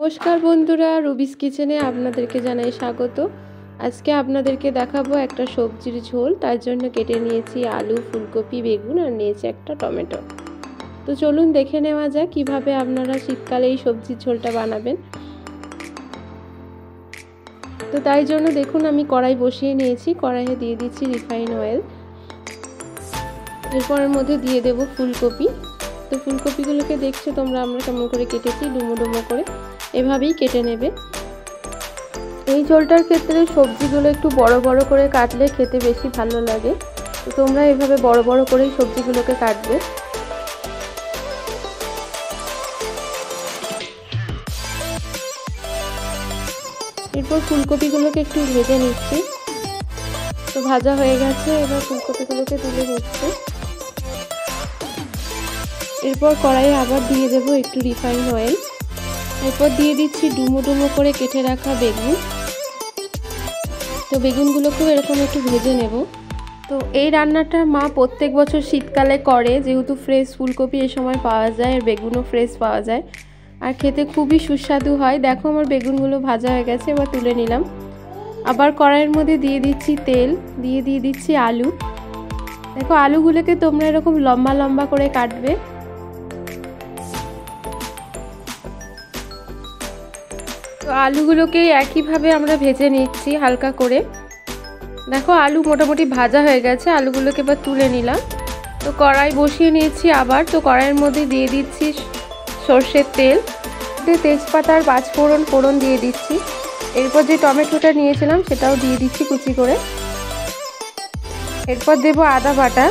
নমস্কার বন্ধুরা, রুবিস কিচেনে আপনাদেরকে জানাই স্বাগত। আজকে আপনাদেরকে দেখাবো একটা সবজির ঝোল। তার জন্য কেটে নিয়েছি আলু, ফুলকপি, বেগুন আর নিয়েছি একটা টমেটো। তো চলুন দেখে নেওয়া যাক কিভাবে আপনারা শীতকালে এই সবজির ঝোলটা বানাবেন। তো তাই জন্য দেখুন আমি কড়াই বসিয়ে নিয়েছি। কড়াইয়ে দিয়ে দিচ্ছি রিফাইন অয়েল। এরপর এর মধ্যে দিয়ে দেব ফুলকপি। তো ফুলকপিগুলোকে দেখছো তোমরা আমরা কেমন করে কেটেছি, ডুমো ডুমো করে, এভাবেই কেটে নেবে। এই ঝোলটার ক্ষেত্রে সবজিগুলো একটু বড় বড় করে কাটলে খেতে বেশি ভালো লাগে। তো তোমরা এভাবে বড় বড় করেই সবজিগুলোকে কাটবে। এরপর ফুলকপিগুলোকে একটু ভেজে নিচ্ছি। তো ভাজা হয়ে গেছে, এবার ফুলকপিগুলোকে তুলে নিচ্ছি। এরপর কড়াইয়ে আবার দিয়ে দেবো একটু রিফাইন অয়েল। এরপর দিয়ে দিচ্ছি ডুমো ডুমো করে কেটে রাখা বেগুন। তো বেগুনগুলোকেও এরকম একটু ভেজে নেব। তো এই রান্নাটা মা প্রত্যেক বছর শীতকালে করে, যেহেতু ফ্রেশ ফুলকপি এই সময় পাওয়া যায় আর বেগুনও ফ্রেশ পাওয়া যায়, আর খেতে খুবই সুস্বাদু হয়। দেখো আমার বেগুনগুলো ভাজা হয়ে গেছে, এবার তুলে নিলাম। আবার কড়াইয়ের মধ্যে দিয়ে দিচ্ছি তেল, দিয়ে দিচ্ছি আলু। দেখো আলুগুলোকে তোমরা এরকম লম্বা লম্বা করে কাটবে। তো আলুগুলোকে একইভাবে আমরা ভেজে নিচ্ছি হালকা করে। দেখো আলু মোটামুটি ভাজা হয়ে গেছে, আলুগুলোকে এবার তুলে নিলাম। তো কড়াই বসিয়ে নিয়েছি আবার। তো কড়াইয়ের মধ্যে দিয়ে দিচ্ছি সর্ষের তেল, তেজপাতা আর পাঁচফোড়ন দিয়ে দিচ্ছি। এরপর যে টমেটোটা নিয়েছিলাম সেটাও দিয়ে দিচ্ছি কুচি করে। এরপর দেব আদা বাটা,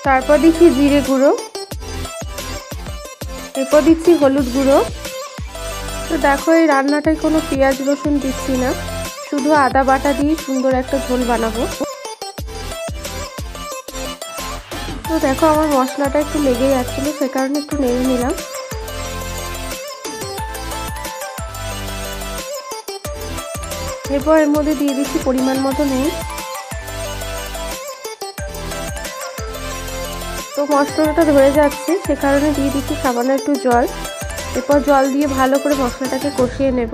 তারপর দিচ্ছি জিরে গুঁড়ো, এরপর দিচ্ছি হলুদ গুঁড়ো। তো দেখো এই রান্নাটায় কোনো পেঁয়াজ রসুন দিচ্ছি না, শুধু আদা বাটা দিয়ে সুন্দর একটা ঝোল বানাবো। তো দেখো আমার মশলাটা একটু লেগে যাচ্ছিলো, সে কারণে একটু নেড়ে নিলাম। এরপর এর মধ্যে দিয়ে দিচ্ছি পরিমাণ মতো নুন। তো মশলাটা ধরে যাচ্ছে, সে কারণে দিয়ে দিচ্ছি সামান্য একটু জল। এরপর জল দিয়ে ভালো করে মশলাটাকে কষিয়ে নেব।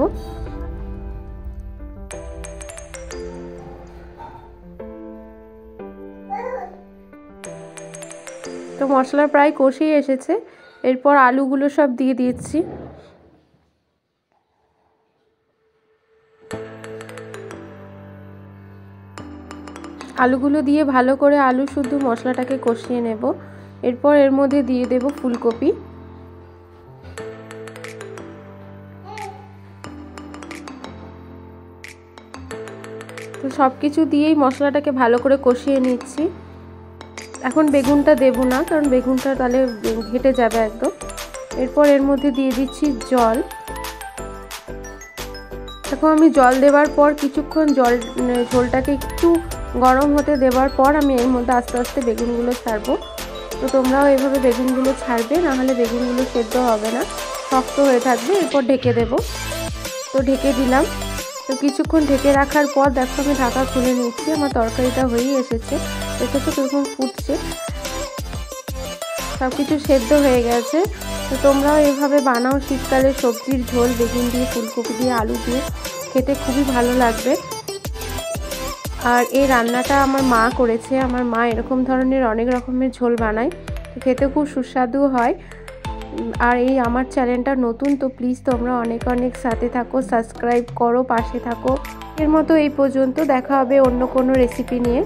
তো মশলা প্রায় কষিয়ে এসেছে। এরপর আলুগুলো সব দিয়ে দিচ্ছি। আলুগুলো দিয়ে ভালো করে আলু শুদ্ধ মশলাটাকে কষিয়ে নেব। এরপর এর মধ্যে দিয়ে দেব ফুলকপি। তো সব কিছু দিয়েই মশলাটাকে ভালো করে কষিয়ে নিচ্ছি। এখন বেগুনটা দেব না, কারণ বেগুনটা তাহলে ঘেটে যাবে একদম। এরপর এর মধ্যে দিয়ে দিচ্ছি জল। দেখো আমি জল দেওয়ার পর কিছুক্ষণ ঝোলটাকে একটু গরম হতে দেওয়ার পর আমি এর মধ্যে আস্তে আস্তে বেগুনগুলো ছাড়বো। তো তোমরাও এভাবে বেগুনগুলো ছাড়বে, নাহলে বেগুনগুলো সেদ্ধ হবে না, শক্ত হয়ে থাকবে। এরপর ঢেকে দেব। তো ঢেকে দিলাম। তো কিছুক্ষণ ঢেকে রাখার পর দেখো আমি ঢাকা খুলে নিচ্ছি। আমার তরকারিটা হয়েই এসেছে, দেখেছো কিরকম ফুটছে, সব কিছু সেদ্ধ হয়ে গেছে। তো তোমরাও এভাবে বানাও শীতকালে সবজির ঝোল, বেগুন দিয়ে, ফুলকপি দিয়ে, আলু দিয়ে, খেতে খুবই ভালো লাগবে। আর এই রান্নাটা আমার মা করেছে। আমার মা এরকম ধরনের অনেক রকমের ঝোল বানায়, খেতে খুব সুস্বাদু হয়। আর এই আমার চ্যানেলটা নতুন, তো প্লিজ তোমরা অনেক অনেক সাথে থাকো, সাবস্ক্রাইব করো, পাশে থাকো। এর মতো এই পর্যন্ত, দেখা হবে অন্য কোনো রেসিপি নিয়ে।